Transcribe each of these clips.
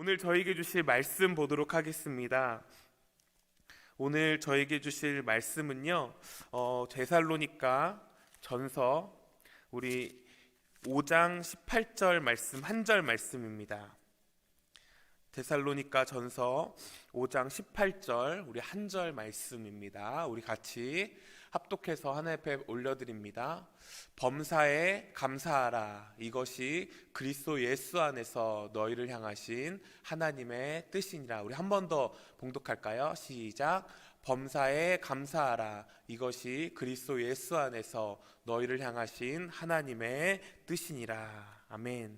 오늘 저에게 주실 말씀 보도록 하겠습니다. 오늘 저에게 주실 말씀은요, 데살로니가 전서 우리 5장 18절 말씀 한 절 말씀입니다. 데살로니가 전서 5장 18절 우리 한 절 말씀입니다. 우리 같이 합독해서 하나님 앞에 올려드립니다. 범사에 감사하라. 이것이 그리스도 예수 안에서 너희를 향하신 하나님의 뜻이니라. 우리 한 번 더 봉독할까요? 시작. 범사에 감사하라. 이것이 그리스도 예수 안에서 너희를 향하신 하나님의 뜻이니라. 아멘.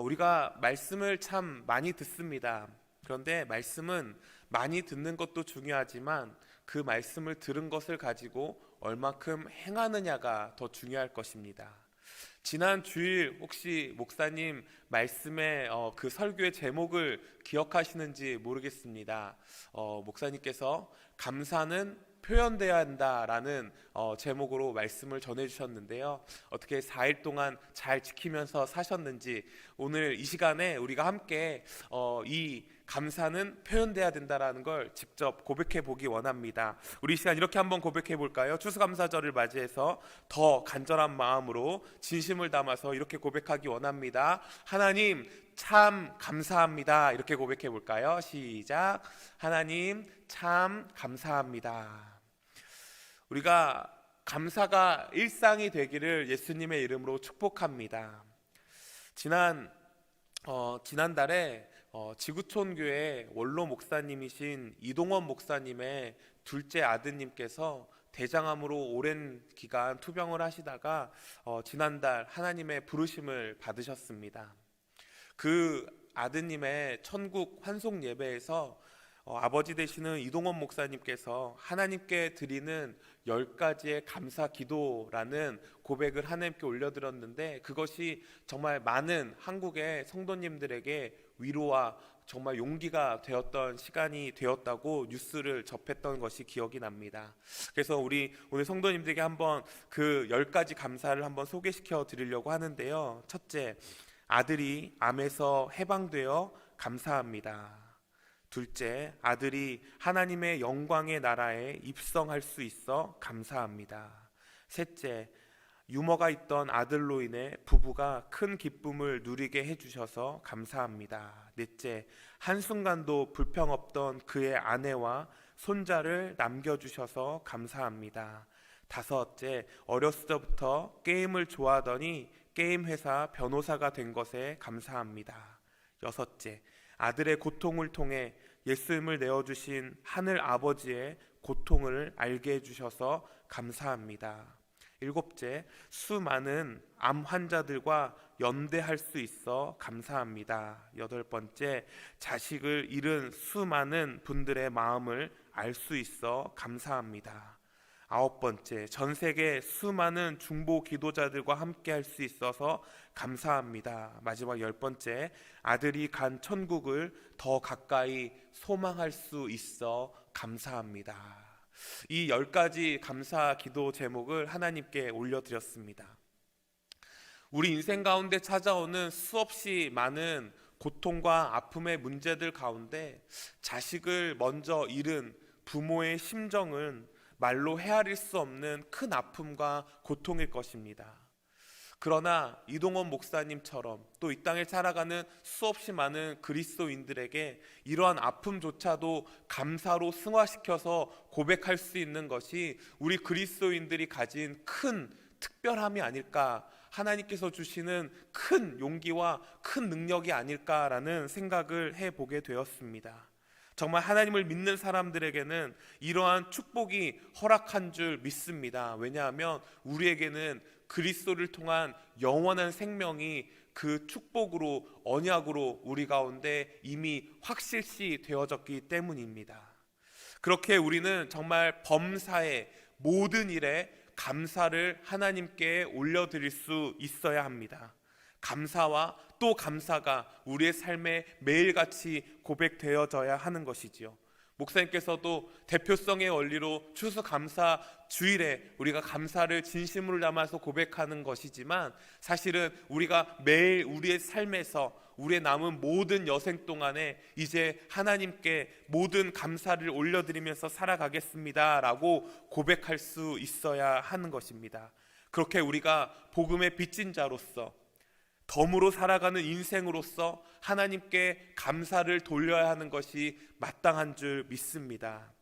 우리가 말씀을 참 많이 듣습니다. 그런데 말씀은 많이 듣는 것도 중요하지만 그 말씀을 들은 것을 가지고 얼마큼 행하느냐가 더 중요할 것입니다. 지난 주일 혹시 목사님 말씀의 그 설교의 제목을 기억하시는지 모르겠습니다. 목사님께서 감사는 표현되어야 한다라는 제목으로 말씀을 전해주셨는데요. 어떻게 4일 동안 잘 지키면서 사셨는지 오늘 이 시간에 우리가 함께 이 감사는 표현돼야 된다라는 걸 직접 고백해 보기 원합니다. 우리 이 시간 이렇게 한번 고백해 볼까요? 추수감사절을 맞이해서 더 간절한 마음으로 진심을 담아서 이렇게 고백하기 원합니다. 하나님 참 감사합니다. 이렇게 고백해 볼까요? 시작. 하나님 참 감사합니다. 우리가 감사가 일상이 되기를 예수님의 이름으로 축복합니다. 지난달에 지구촌교회 원로 목사님이신 이동원 목사님의 둘째 아드님께서 대장암으로 오랜 기간 투병을 하시다가 지난달 하나님의 부르심을 받으셨습니다. 그 아드님의 천국 환송 예배에서 아버지 되시는 이동원 목사님께서 하나님께 드리는 10가지의 감사 기도라는 고백을 하나님께 올려드렸는데 그것이 정말 많은 한국의 성도님들에게 위로와 정말 용기가 되었던 시간이 되었다고 뉴스를 접했던 것이 기억이 납니다. 그래서 우리 오늘 성도님들에게 한번 그 10가지 감사를 한번 소개시켜 드리려고 하는데요. 첫째, 아들이 암에서 해방되어 감사합니다. 둘째, 아들이 하나님의 영광의 나라에 입성할 수 있어 감사합니다. 셋째, 유머가 있던 아들로 인해 부부가 큰 기쁨을 누리게 해주셔서 감사합니다. 넷째, 한순간도 불평 없던 그의 아내와 손자를 남겨주셔서 감사합니다. 다섯째, 어렸을 때부터 게임을 좋아하더니 게임 회사 변호사가 된 것에 감사합니다. 여섯째, 아들의 고통을 통해 예수님을 내어주신 하늘 아버지의 고통을 알게 해주셔서 감사합니다. 일곱째, 수많은 암 환자들과 연대할 수 있어 감사합니다. 여덟 번째, 자식을 잃은 수많은 분들의 마음을 알 수 있어 감사합니다. 아홉 번째, 전 세계 수많은 중보 기도자들과 함께 할 수 있어서 감사합니다. 마지막 열 번째, 아들이 간 천국을 더 가까이 소망할 수 있어 감사합니다. 이 10가지 감사 기도 제목을 하나님께 올려드렸습니다. 우리 인생 가운데 찾아오는 수없이 많은 고통과 아픔의 문제들 가운데 자식을 먼저 잃은 부모의 심정은 말로 헤아릴 수 없는 큰 아픔과 고통일 것입니다. 그러나 이동원 목사님처럼 또 이 땅을 살아가는 수없이 많은 그리스도인들에게 이러한 아픔조차도 감사로 승화시켜서 고백할 수 있는 것이 우리 그리스도인들이 가진 큰 특별함이 아닐까, 하나님께서 주시는 큰 용기와 큰 능력이 아닐까라는 생각을 해보게 되었습니다. 정말 하나님을 믿는 사람들에게는 이러한 축복이 허락한 줄 믿습니다. 왜냐하면 우리에게는 그리스도를 통한 영원한 생명이 그 축복으로 언약으로 우리 가운데 이미 확실시 되어졌기 때문입니다. 그렇게 우리는 정말 범사의 모든 일에 감사를 하나님께 올려드릴 수 있어야 합니다. 감사와 또 감사가 우리의 삶에 매일같이 고백되어져야 하는 것이지요. 목사님께서도 대표성의 원리로 추수감사 주일에 우리가 감사를 진심으로 담아서 고백하는 것이지만 사실은 우리가 매일 우리의 삶에서 우리의 남은 모든 여생 동안에 이제 하나님께 모든 감사를 올려드리면서 살아가겠습니다 라고 고백할 수 있어야 하는 것입니다. 그렇게 우리가 복음의 빚진 자로서, 덤으로 살아가는 인생으로서 하나님께 감사를 돌려야 하는 것이 마땅한 줄 믿습니다.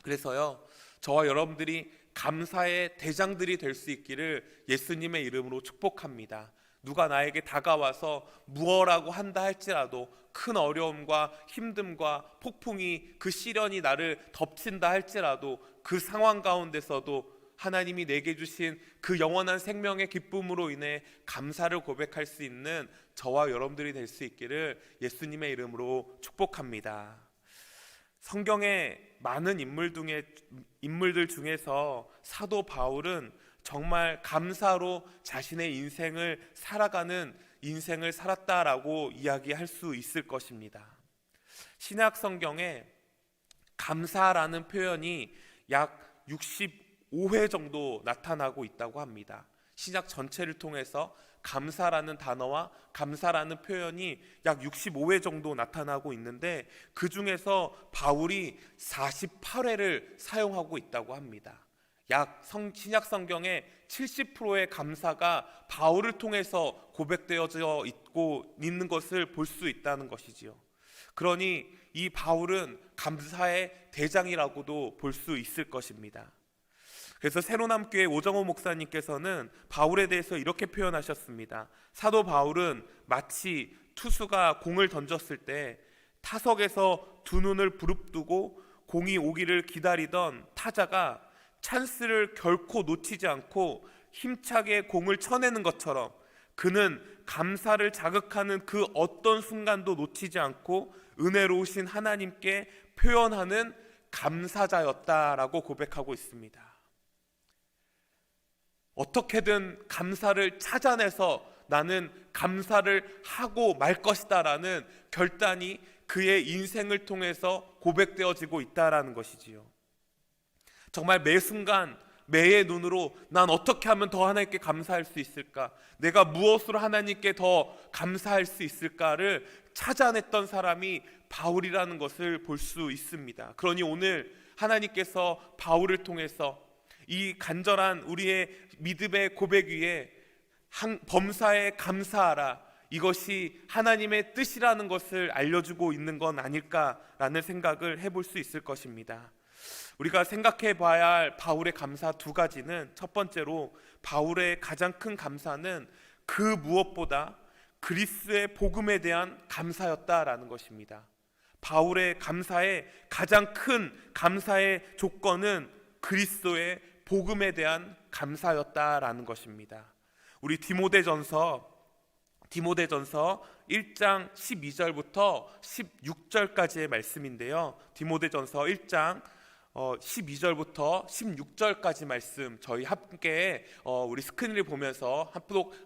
그래서요, 저와 여러분들이 감사의 대장들이 될 수 있기를 예수님의 이름으로 축복합니다. 누가 나에게 다가와서 무엇라고 한다 할지라도, 큰 어려움과 힘듦과 폭풍이, 그 시련이 나를 덮친다 할지라도 그 상황 가운데서도 하나님이 내게 주신 그 영원한 생명의 기쁨으로 인해 감사를 고백할 수 있는 저와 여러분들이 될 수 있기를 예수님의 이름으로 축복합니다. 성경의 많은 인물들 중에서 사도 바울은 정말 감사로 자신의 인생을 살아가는 인생을 살았다라고 이야기할 수 있을 것입니다. 신약 성경에 감사라는 표현이 약 65회 정도 나타나고 있다고 합니다. 신약 전체를 통해서 감사라는 단어와 감사라는 표현이 약 65회 정도 나타나고 있는데, 그 중에서 바울이 48회를 사용하고 있다고 합니다. 약 신약 성경의 70%의 감사가 바울을 통해서 고백되어져 있는 것을 볼 수 있다는 것이지요. 그러니 이 바울은 감사의 대장이라고도 볼 수 있을 것입니다. 그래서 새로남교회 오정호 목사님께서는 바울에 대해서 이렇게 표현하셨습니다. 사도 바울은 마치 투수가 공을 던졌을 때 타석에서 두 눈을 부릅뜨고 공이 오기를 기다리던 타자가 찬스를 결코 놓치지 않고 힘차게 공을 쳐내는 것처럼, 그는 감사를 자극하는 그 어떤 순간도 놓치지 않고 은혜로우신 하나님께 표현하는 감사자였다라고 고백하고 있습니다. 어떻게든 감사를 찾아내서 나는 감사를 하고 말 것이다 라는 결단이 그의 인생을 통해서 고백되어지고 있다라는 것이지요. 정말 매 순간 매의 눈으로 난 어떻게 하면 더 하나님께 감사할 수 있을까, 내가 무엇으로 하나님께 더 감사할 수 있을까를 찾아냈던 사람이 바울이라는 것을 볼 수 있습니다. 그러니 오늘 하나님께서 바울을 통해서 이 간절한 우리의 믿음의 고백 위에 범사에 감사하라, 이것이 하나님의 뜻이라는 것을 알려주고 있는 건 아닐까라는 생각을 해볼 수 있을 것입니다. 우리가 생각해 봐야 할 바울의 감사 두 가지는, 첫 번째로 바울의 가장 큰 감사는 그 무엇보다 그리스도의 복음에 대한 감사였다라는 것입니다. 바울의 감사의 가장 큰 감사의 조건은 그리스도의 복음에 대한 감사였다라는 것입니다. 우리 디모데전서 1장 12절부터 16절까지의 말씀인데요. 디모데전서 1장 12절부터 16절까지 말씀 저희 함께 우리 스크린을 보면서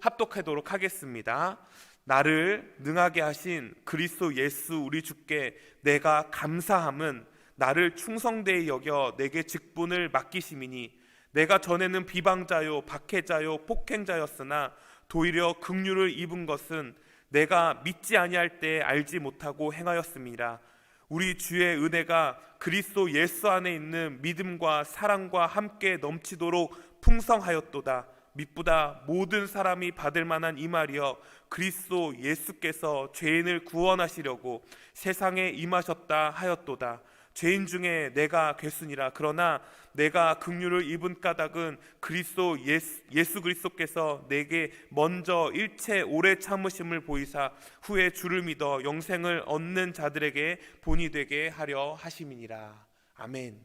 합독하도록 하겠습니다. 나를 능하게 하신 그리스도 예수 우리 주께 내가 감사함은 나를 충성되이 여겨 내게 직분을 맡기심이니, 내가 전에는 비방자요 박해자요 폭행자였으나 도리어 긍휼을 입은 것은 내가 믿지 아니할 때 알지 못하고 행하였음이라. 우리 주의 은혜가 그리스도 예수 안에 있는 믿음과 사랑과 함께 넘치도록 풍성하였도다. 믿보다 모든 사람이 받을 만한 이 말이여, 그리스도 예수께서 죄인을 구원하시려고 세상에 임하셨다 하였도다. 죄인 중에 내가 괴순이라. 그러나 내가 긍휼을 입은 까닭은 그리스도 예수 그리스도께서 내게 먼저 일체 오래 참으심을 보이사 후에 주를 믿어 영생을 얻는 자들에게 본이 되게 하려 하심이니라. 아멘.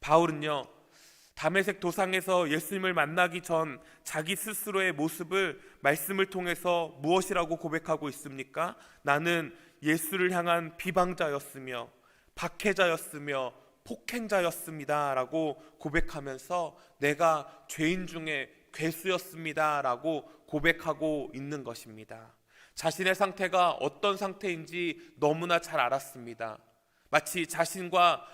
바울은요, 다메섹 도상에서 예수님을 만나기 전 자기 스스로의 모습을 말씀을 통해서 무엇이라고 고백하고 있습니까? 나는 예수를 향한 비방자였으며 박해자였으며 폭행자였습니다 라고 고백하면서 내가 죄인 중에 괴수였습니다 라고 고백하고 있는 것입니다. 자신의 상태가 어떤 상태인지 너무나 잘 알았습니다. 마치 자신과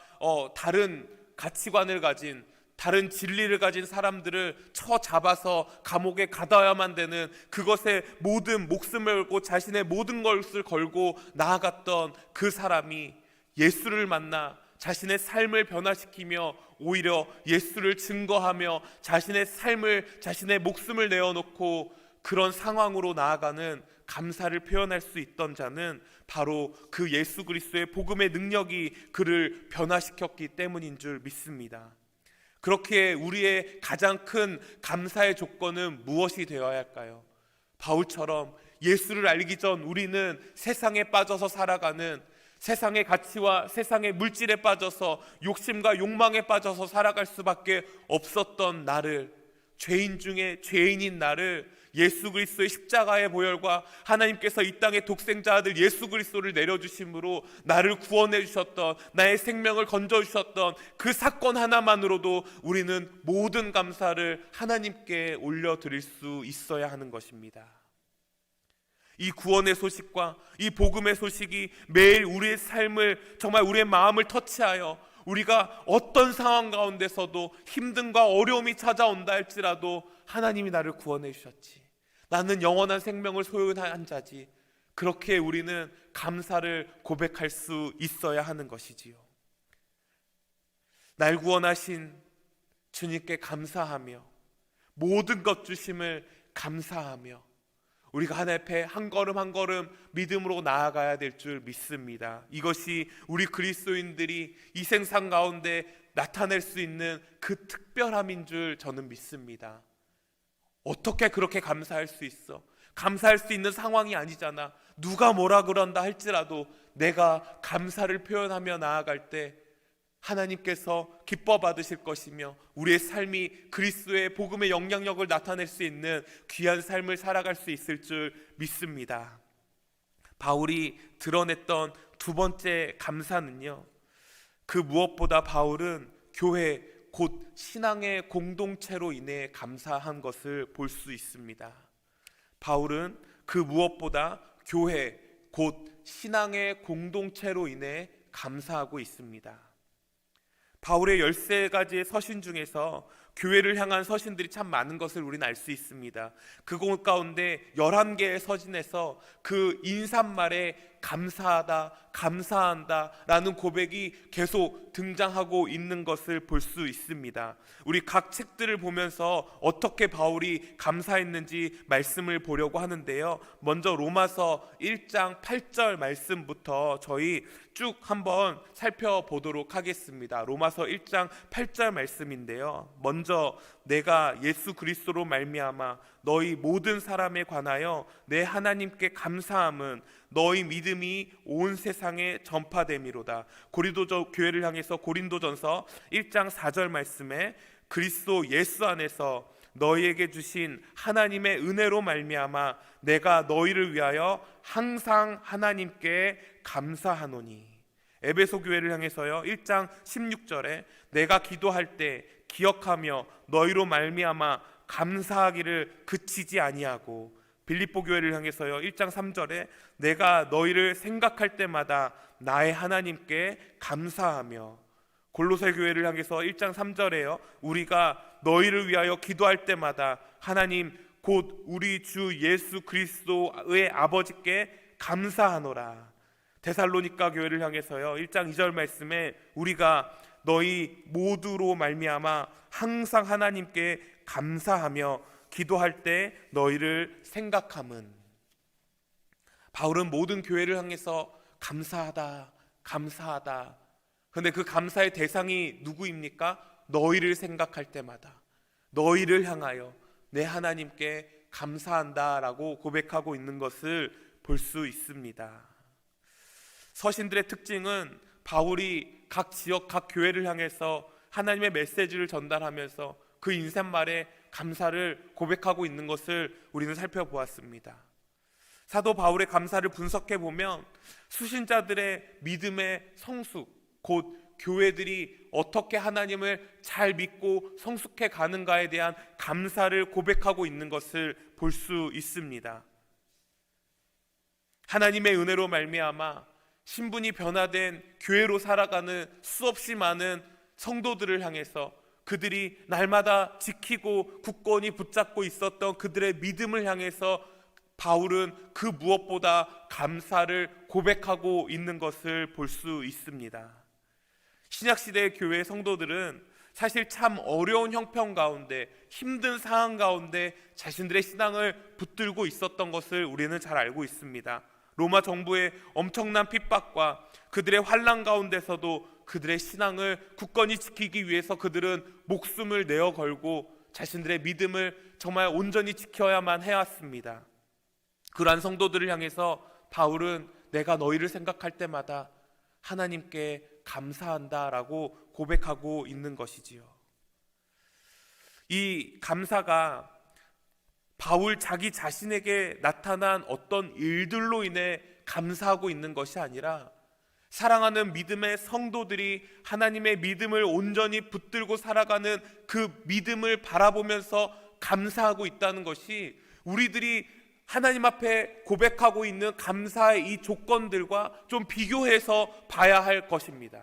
다른 가치관을 가진, 다른 진리를 가진 사람들을 쳐잡아서 감옥에 가둬야만 되는, 그것에 모든 목숨을 걸고 자신의 모든 것을 걸고 나아갔던 그 사람이 예수를 만나 자신의 삶을 변화시키며 오히려 예수를 증거하며 자신의 삶을, 자신의 목숨을 내어놓고 그런 상황으로 나아가는 감사를 표현할 수 있던 자는 바로 그 예수 그리스도의 복음의 능력이 그를 변화시켰기 때문인 줄 믿습니다. 그렇게 우리의 가장 큰 감사의 조건은 무엇이 되어야 할까요? 바울처럼 예수를 알기 전 우리는 세상에 빠져서 살아가는, 세상의 가치와 세상의 물질에 빠져서 욕심과 욕망에 빠져서 살아갈 수밖에 없었던 나를, 죄인 중에 죄인인 나를 예수 그리스도의 십자가의 보혈과 하나님께서 이 땅의 독생자 아들 예수 그리스도를 내려주심으로 나를 구원해 주셨던, 나의 생명을 건져 주셨던 그 사건 하나만으로도 우리는 모든 감사를 하나님께 올려드릴 수 있어야 하는 것입니다. 이 구원의 소식과 이 복음의 소식이 매일 우리의 삶을, 정말 우리의 마음을 터치하여 우리가 어떤 상황 가운데서도 힘듦과 어려움이 찾아온다 할지라도 하나님이 나를 구원해 주셨지, 나는 영원한 생명을 소유한 자지, 그렇게 우리는 감사를 고백할 수 있어야 하는 것이지요. 날 구원하신 주님께 감사하며 모든 것 주심을 감사하며 우리가 하나님 앞에 한 걸음 한 걸음 믿음으로 나아가야 될 줄 믿습니다. 이것이 우리 그리스도인들이 이 세상 가운데 나타낼 수 있는 그 특별함인 줄 저는 믿습니다. 어떻게 그렇게 감사할 수 있어? 감사할 수 있는 상황이 아니잖아. 누가 뭐라 그런다 할지라도 내가 감사를 표현하며 나아갈 때 하나님께서 기뻐 받으실 것이며 우리의 삶이 그리스도의 복음의 영향력을 나타낼 수 있는 귀한 삶을 살아갈 수 있을 줄 믿습니다. 바울이 드러냈던 두 번째 감사는요, 그 무엇보다 바울은 교회, 곧 신앙의 공동체로 인해 감사한 것을 볼 수 있습니다. 바울은 그 무엇보다 교회, 곧 신앙의 공동체로 인해 감사하고 있습니다. 바울의 13가지의 서신 중에서 교회를 향한 서신들이 참 많은 것을 우리는 알 수 있습니다. 그곳 가운데 11개의 서신에서 그 인사말에 감사하다, 감사한다 라는 고백이 계속 등장하고 있는 것을 볼 수 있습니다. 우리 각 책들을 보면서 어떻게 바울이 감사했는지 말씀을 보려고 하는데요, 먼저 로마서 1장 8절 말씀부터 저희 쭉 한번 살펴보도록 하겠습니다. 로마서 1장 8절 말씀인데요, 먼저 내가 예수 그리스도로 말미암아 너희 모든 사람에 관하여 내 하나님께 감사함은 너희 믿음이 온 세상에 전파됨이로다. 고린도 교회를 향해서 고린도전서 1장 4절 말씀에 그리스도 예수 안에서 너희에게 주신 하나님의 은혜로 말미암아 내가 너희를 위하여 항상 하나님께 감사하노니. 에베소 교회를 향해서요 1장 16절에 내가 기도할 때 기억하며 너희로 말미암아 감사하기를 그치지 아니하고. 빌립보 교회를 향해서요 1장 3절에 내가 너희를 생각할 때마다 나의 하나님께 감사하며. 골로새 교회를 향해서 1장 3절에요 우리가 너희를 위하여 기도할 때마다 하나님 곧 우리 주 예수 그리스도의 아버지께 감사하노라. 데살로니가 교회를 향해서요 1장 2절 말씀에 우리가 너희 모두로 말미암아 항상 하나님께 감사하며 기도할 때 너희를 생각함은. 바울은 모든 교회를 향해서 감사하다, 감사하다. 그런데 그 감사의 대상이 누구입니까? 너희를 생각할 때마다 너희를 향하여 내 하나님께 감사한다라고 고백하고 있는 것을 볼 수 있습니다. 서신들의 특징은 바울이 각 지역, 각 교회를 향해서 하나님의 메시지를 전달하면서 그 인사말에 감사를 고백하고 있는 것을 우리는 살펴보았습니다. 사도 바울의 감사를 분석해 보면 수신자들의 믿음의 성숙, 곧 교회들이 어떻게 하나님을 잘 믿고 성숙해 가는가에 대한 감사를 고백하고 있는 것을 볼 수 있습니다. 하나님의 은혜로 말미암아 신분이 변화된 교회로 살아가는 수없이 많은 성도들을 향해서 그들이 날마다 지키고 굳건히 붙잡고 있었던 그들의 믿음을 향해서 바울은 그 무엇보다 감사를 고백하고 있는 것을 볼 수 있습니다. 신약시대의 교회 성도들은 사실 참 어려운 형편 가운데, 힘든 상황 가운데 자신들의 신앙을 붙들고 있었던 것을 우리는 잘 알고 있습니다. 로마 정부의 엄청난 핍박과 그들의 환난 가운데서도 그들의 신앙을 굳건히 지키기 위해서 그들은 목숨을 내어 걸고 자신들의 믿음을 정말 온전히 지켜야만 해왔습니다. 그러한 성도들을 향해서 바울은 내가 너희를 생각할 때마다 하나님께 감사한다라고 고백하고 있는 것이지요. 이 감사가 바울 자기 자신에게 나타난 어떤 일들로 인해 감사하고 있는 것이 아니라 사랑하는 믿음의 성도들이 하나님의 믿음을 온전히 붙들고 살아가는 그 믿음을 바라보면서 감사하고 있다는 것이 우리들이 하나님 앞에 고백하고 있는 감사의 이 조건들과 좀 비교해서 봐야 할 것입니다.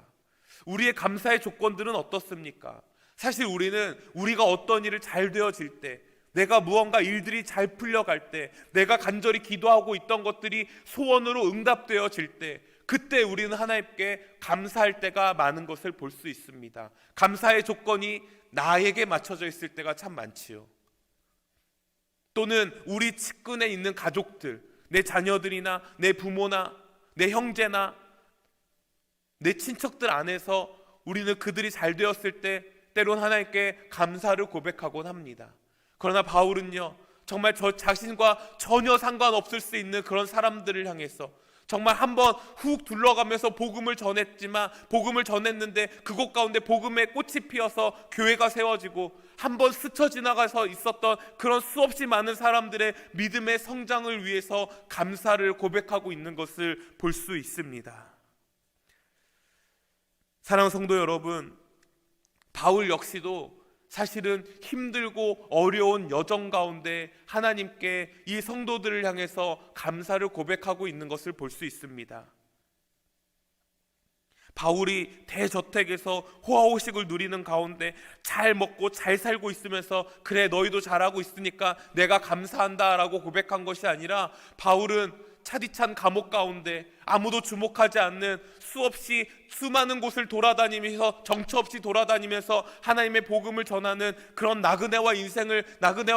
우리의 감사의 조건들은 어떻습니까? 사실 우리는 우리가 어떤 일을 잘 되어질 때, 내가 무언가 일들이 잘 풀려갈 때, 내가 간절히 기도하고 있던 것들이 소원으로 응답되어질 때, 그때 우리는 하나님께 감사할 때가 많은 것을 볼 수 있습니다. 감사의 조건이 나에게 맞춰져 있을 때가 참 많지요. 또는 우리 측근에 있는 가족들, 내 자녀들이나 내 부모나 내 형제나 내 친척들 안에서 우리는 그들이 잘 되었을 때 때론 하나님께 감사를 고백하곤 합니다. 그러나 바울은요, 정말 저 자신과 전혀 상관없을 수 있는 그런 사람들을 향해서 정말 한번 훅 둘러가면서 복음을 전했지만, 복음을 전했는데 그곳 가운데 복음의 꽃이 피어서 교회가 세워지고 한번 스쳐 지나가서 있었던 그런 수없이 많은 사람들의 믿음의 성장을 위해서 감사를 고백하고 있는 것을 볼 수 있습니다. 사랑하는 성도 여러분, 바울 역시도 사실은 힘들고 어려운 여정 가운데 하나님께 이 성도들을 향해서 감사를 고백하고 있는 것을 볼 수 있습니다. 바울이 대저택에서 호화호식을 누리는 가운데 잘 먹고 잘 살고 있으면서 그래 너희도 잘하고 있으니까 내가 감사한다 라고 고백한 것이 아니라, 바울은 차디찬 감옥 가운데 아무도 주목하지 않는 수많은 곳을 돌아다니면서 정처 없이 돌아다니면서 하나님의 복음을 전하는 그런 나그네와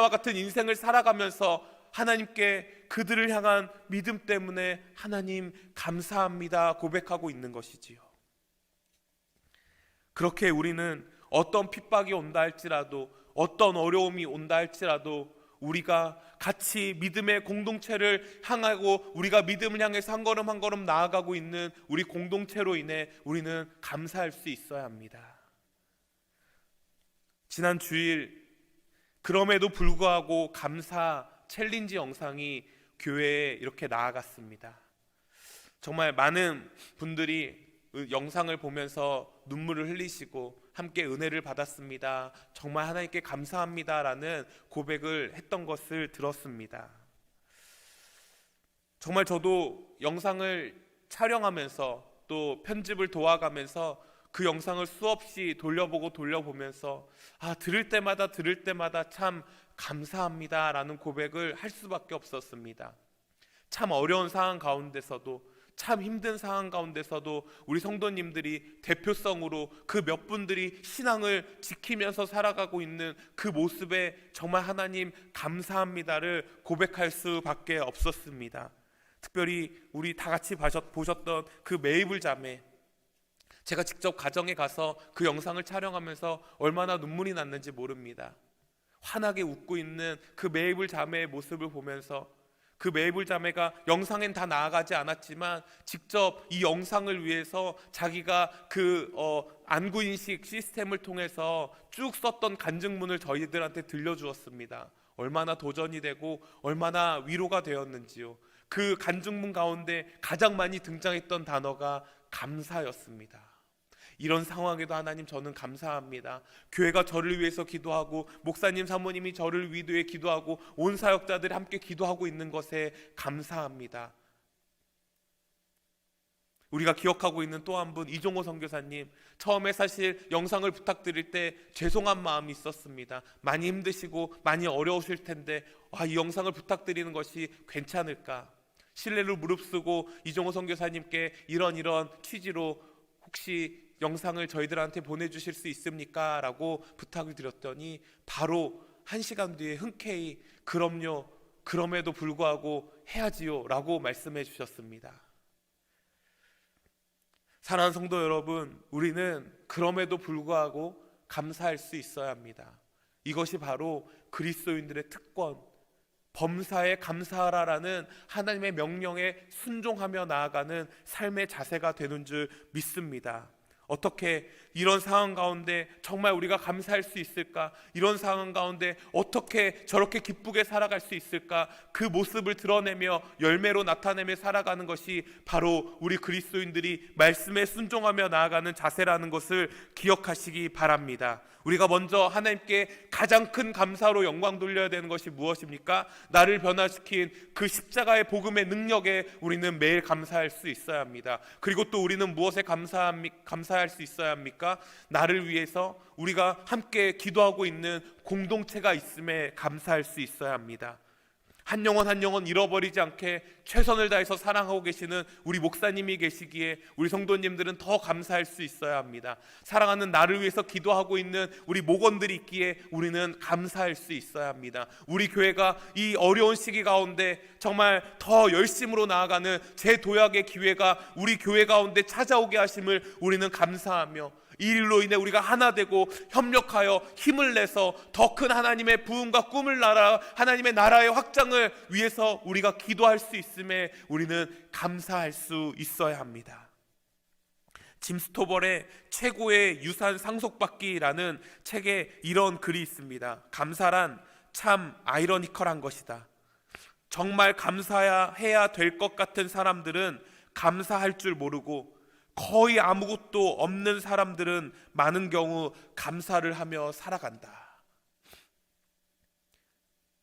같은 인생을 살아가면서 하나님께 그들을 향한 믿음 때문에 하나님 감사합니다 고백하고 있는 것이지요. 그렇게 우리는 어떤 핍박이 온다 할지라도, 어떤 어려움이 온다 할지라도 우리가 같이 믿음의 공동체를 향하고 우리가 믿음을 향해서 한 걸음 한 걸음 나아가고 있는 우리 공동체로 인해 우리는 감사할 수 있어야 합니다. 지난 주일 그럼에도 불구하고 감사 챌린지 영상이 교회에 이렇게 나아갔습니다. 정말 많은 분들이 영상을 보면서 눈물을 흘리시고 함께 은혜를 받았습니다, 정말 하나님께 감사합니다 라는 고백을 했던 것을 들었습니다. 정말 저도 영상을 촬영하면서 또 편집을 도와가면서 그 영상을 수없이 돌려보면서 들을 때마다 참 감사합니다 라는 고백을 할 수밖에 없었습니다. 참 어려운 상황 가운데서도, 참 힘든 상황 가운데서도 우리 성도님들이 대표성으로 그 몇 분들이 신앙을 지키면서 살아가고 있는 그 모습에 정말 하나님 감사합니다를 고백할 수밖에 없었습니다. 특별히 우리 다 같이 보셨던 그 메이블 자매, 제가 직접 가정에 가서 그 영상을 촬영하면서 얼마나 눈물이 났는지 모릅니다. 환하게 웃고 있는 그 메이블 자매의 모습을 보면서, 그 메이블 자매가 영상엔 다 나아가지 않았지만 직접 이 영상을 위해서 자기가 그 안구인식 시스템을 통해서 쭉 썼던 간증문을 저희들한테 들려주었습니다. 얼마나 도전이 되고 얼마나 위로가 되었는지요. 그 간증문 가운데 가장 많이 등장했던 단어가 감사였습니다. 이런 상황에도 하나님 저는 감사합니다. 교회가 저를 위해서 기도하고 목사님 사모님이 저를 위해 기도하고 온 사역자들이 함께 기도하고 있는 것에 감사합니다. 우리가 기억하고 있는 또 한 분, 이종호 선교사님. 처음에 사실 영상을 부탁드릴 때 죄송한 마음이 있었습니다. 많이 힘드시고 많이 어려우실 텐데 이 영상을 부탁드리는 것이 괜찮을까? 신뢰를 무릅쓰고 이종호 선교사님께 이런 취지로 혹시 영상을 저희들한테 보내주실 수 있습니까? 라고 부탁을 드렸더니 바로 1시간 뒤에 흔쾌히 그럼요, 그럼에도 불구하고 해야지요 라고 말씀해 주셨습니다. 사랑하는 성도 여러분, 우리는 그럼에도 불구하고 감사할 수 있어야 합니다. 이것이 바로 그리스도인들의 특권, 범사에 감사하라라는 하나님의 명령에 순종하며 나아가는 삶의 자세가 되는 줄 믿습니다. 어떻게 이런 상황 가운데 정말 우리가 감사할 수 있을까? 이런 상황 가운데 어떻게 저렇게 기쁘게 살아갈 수 있을까? 그 모습을 드러내며 열매로 나타내며 살아가는 것이 바로 우리 그리스도인들이 말씀에 순종하며 나아가는 자세라는 것을 기억하시기 바랍니다. 우리가 먼저 하나님께 가장 큰 감사로 영광 돌려야 되는 것이 무엇입니까? 나를 변화시킨 그 십자가의 복음의 능력에 우리는 매일 감사할 수 있어야 합니다. 그리고 또 우리는 무엇에 감사할 수 있어야 합니까? 나를 위해서 우리가 함께 기도하고 있는 공동체가 있음에 감사할 수 있어야 합니다. 한 영혼 잃어버리지 않게 최선을 다해서 사랑하고 계시는 우리 목사님이 계시기에 우리 성도님들은 더 감사할 수 있어야 합니다. 사랑하는 나를 위해서 기도하고 있는 우리 목원들이 있기에 우리는 감사할 수 있어야 합니다. 우리 교회가 이 어려운 시기 가운데 정말 더 열심으로 나아가는 재도약의 기회가 우리 교회 가운데 찾아오게 하심을 우리는 감사하며, 이 일로 인해 우리가 하나 되고 협력하여 힘을 내서 더 큰 하나님의 부흥과 꿈을 나라, 하나님의 나라의 확장을 위해서 우리가 기도할 수 있음에 우리는 감사할 수 있어야 합니다. 짐 스토벌의 최고의 유산 상속받기라는 책에 이런 글이 있습니다. 감사란 참 아이러니컬한 것이다. 정말 감사해야 될 것 같은 사람들은 감사할 줄 모르고 거의 아무것도 없는 사람들은 많은 경우 감사를 하며 살아간다.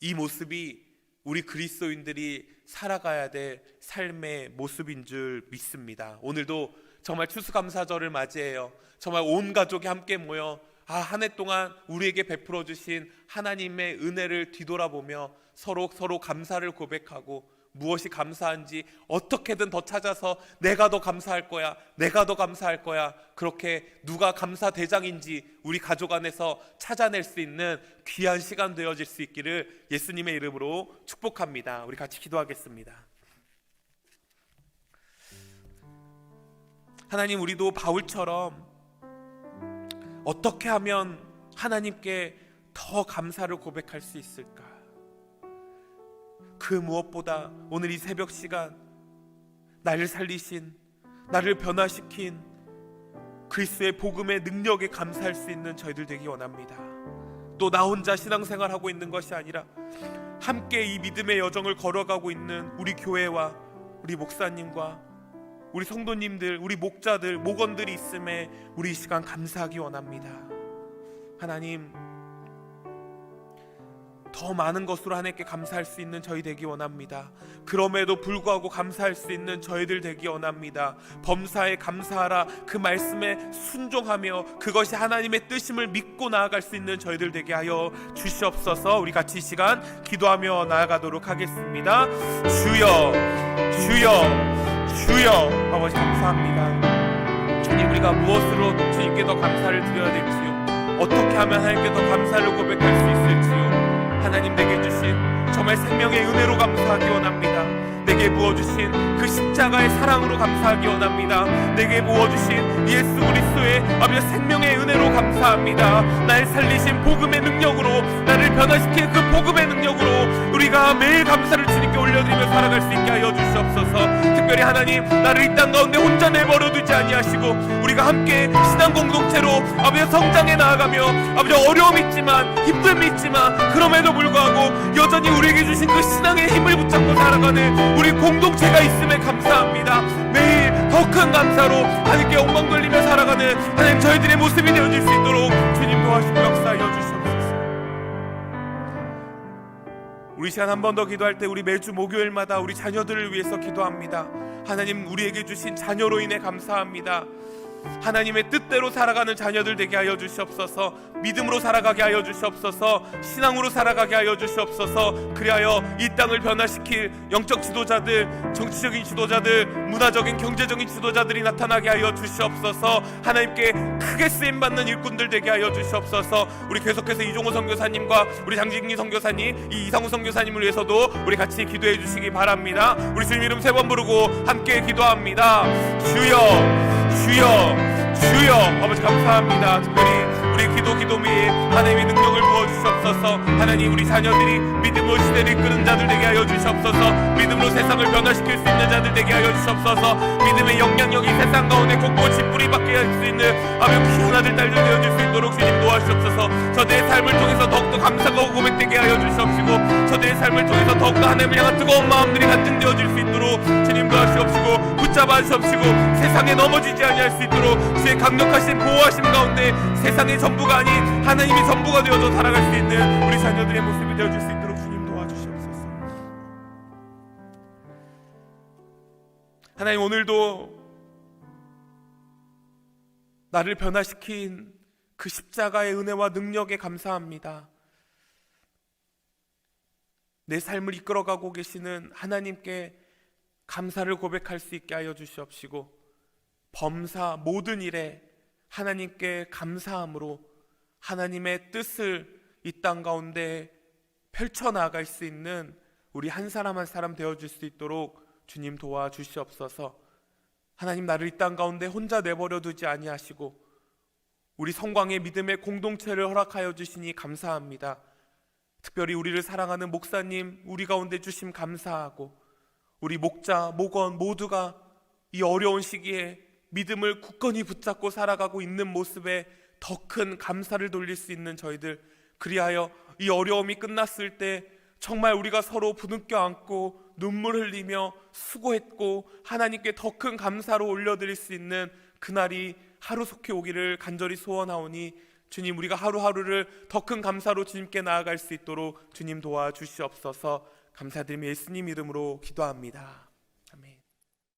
이 모습이 우리 그리스도인들이 살아가야 될 삶의 모습인 줄 믿습니다. 오늘도 정말 추수감사절을 맞이해요. 정말 온 가족이 함께 모여 한 해 동안 우리에게 베풀어 주신 하나님의 은혜를 뒤돌아보며 서로 감사를 고백하고 무엇이 감사한지 어떻게든 더 찾아서 내가 더 감사할 거야, 내가 더 감사할 거야, 그렇게 누가 감사 대장인지 우리 가족 안에서 찾아낼 수 있는 귀한 시간 되어질 수 있기를 예수님의 이름으로 축복합니다. 우리 같이 기도하겠습니다. 하나님, 우리도 바울처럼 어떻게 하면 하나님께 더 감사를 고백할 수 있을까? 그 무엇보다 오늘 이 새벽 시간 나를 살리신, 나를 변화시킨 그리스도의 복음의 능력에 감사할 수 있는 저희들 되기 원합니다. 또 나 혼자 신앙생활하고 있는 것이 아니라 함께 이 믿음의 여정을 걸어가고 있는 우리 교회와 우리 목사님과 우리 성도님들, 우리 목자들, 목원들이 있음에 우리 이 시간 감사하기 원합니다. 하나님, 더 많은 것으로 하나님께 감사할 수 있는 저희 되기 원합니다. 그럼에도 불구하고 감사할 수 있는 저희들 되기 원합니다. 범사에 감사하라 그 말씀에 순종하며 그것이 하나님의 뜻임을 믿고 나아갈 수 있는 저희들 되게 하여 주시옵소서. 우리 같이 이 시간 기도하며 나아가도록 하겠습니다. 주여, 주여, 주여. 아버지 감사합니다. 주님, 우리가 무엇으로 주님께 더 감사를 드려야 될지요, 어떻게 하면 하나님께 더 감사를 고백할 수 있을지요, 하나님 내게 주신 정말 생명의 은혜로 감사하기 원합니다. 내게 부어주신 그 십자가의 사랑으로 감사하기 원합니다. 내게 부어주신 예수 그리스도의 아버지 생명의 은혜로 감사합니다. 날 살리신 복음의 능력으로, 나를 변화시킨 그 복음의 능력으로 우리가 매일 감사를 주님께 올려드리며 살아갈 수 있게 하여 주시옵소서. 특별히 하나님, 나를 이 땅 가운데 혼자 내버려 두지 아니하시고 우리가 함께 신앙 공동체로 아버지 성장해 나아가며 아버지 어려움이 있지만 힘듦이 있지만 그럼에도 불구하고 여전히 우리에게 주신 그 신앙의 힘을 붙잡고 살아가는 우리 공동체가 있음에 감사합니다. 매일 더 큰 감사로 하나님께 영광 돌리며 살아가는 하나님 저희들의 모습이 되어질 수 있도록 주님 도와주시고 역사하여 주시옵소서. 우리 우리 시간 한 번 더 기도할 때 우리 매주 목요일마다 우리 자녀들을 위해서 기도합니다. 하나님, 우리에게 주신 자녀로 인해 감사합니다. 하나님의 뜻대로 살아가는 자녀들 되게 하여 주시옵소서. 믿음으로 살아가게 하여 주시옵소서. 신앙으로 살아가게 하여 주시옵소서. 그리하여 이 땅을 변화시킬 영적 지도자들, 정치적인 지도자들, 문화적인 경제적인 지도자들이 나타나게 하여 주시옵소서. 하나님께 크게 쓰임받는 일꾼들 되게 하여 주시옵소서. 우리 계속해서 이종호 선교사님과 우리 장진기 선교사님, 이 이상우 선교사님을 위해서도 우리 같이 기도해 주시기 바랍니다. 우리 주님 이름 3번 부르고 함께 기도합니다. 주여, 주여, 주여. 아버지 감사합니다. 특별히 우리 기도 및 하나님의 능력을 부어주시옵소서. 하나님, 우리 자녀들이 믿음으로 시대를 이끄는 자들 되게 하여 주시옵소서. 믿음으로 세상을 변화시킬 수 있는 자들 되게 하여 주시옵소서. 믿음의 영향력이 세상 가운데 곳곳이 뿌리박게 할 수 있는 귀한 아들 딸들 되어줄 수 있도록 주님 도와주시옵소서. 저들의 삶을 통해서 더욱더 감사가 고백되게 하여 주시옵시고, 저들의 삶을 통해서 더욱더 하나님을 향한 뜨거운 마음들이 간증되어질 수 있도록 주님 도와주시옵시고, 붙잡아 주시옵시고, 세상에 넘어지지 아니할 수 있도록 주의 강력하신 보호하심 가운데 세상의 전부가 아닌 하나님이 전부가 되어서 살아갈 수 있는 우리 자녀들의 모습이 되어줄 수 있도록 주님 도와주시옵소서. 하나님, 오늘도 나를 변화시킨 그 십자가의 은혜와 능력에 감사합니다. 내 삶을 이끌어가고 계시는 하나님께 감사를 고백할 수 있게 하여 주시옵시고, 범사 모든 일에 하나님께 감사함으로 하나님의 뜻을 이 땅 가운데 펼쳐나갈 수 있는 우리 한 사람 한 사람 되어줄 수 있도록 주님 도와주시옵소서. 하나님, 나를 이 땅 가운데 혼자 내버려 두지 아니하시고 우리 성광의 믿음의 공동체를 허락하여 주시니 감사합니다. 특별히 우리를 사랑하는 목사님 우리 가운데 주심 감사하고, 우리 목자, 목원 모두가 이 어려운 시기에 믿음을 굳건히 붙잡고 살아가고 있는 모습에 더 큰 감사를 돌릴 수 있는 저희들, 그리하여 이 어려움이 끝났을 때 정말 우리가 서로 부둥켜 안고 눈물 흘리며 수고했고 하나님께 더 큰 감사로 올려드릴 수 있는 그날이 하루속히 오기를 간절히 소원하오니, 주님, 우리가 하루하루를 더 큰 감사로 주님께 나아갈 수 있도록 주님 도와주시옵소서. 감사드리며 예수님 이름으로 기도합니다. 아멘.